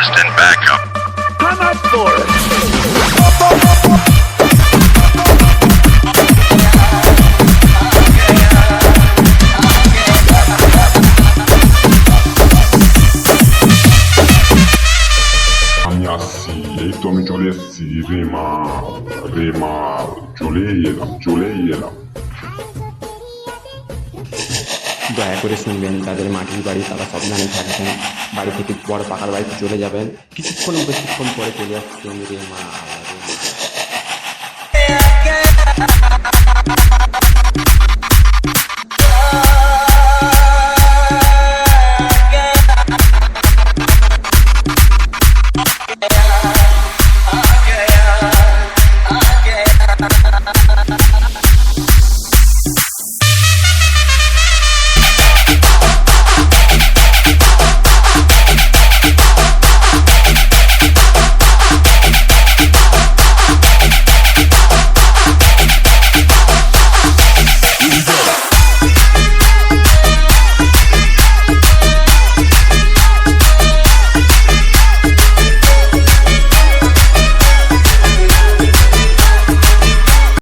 Assistant backup. Come up for it. আমি আসছি, এই তো আমি চলে এসেছি। রেমা চলেই এলাম। দয়া করে শুনবেন, যাদের মাটির বাড়ি তারা সাবধানে থাকবেন। বাড়ি থেকে বড় পাকার বাড়িতে চলে যাবেন। বেশিক্ষণ পরে চলে আসছি আমি রে মা।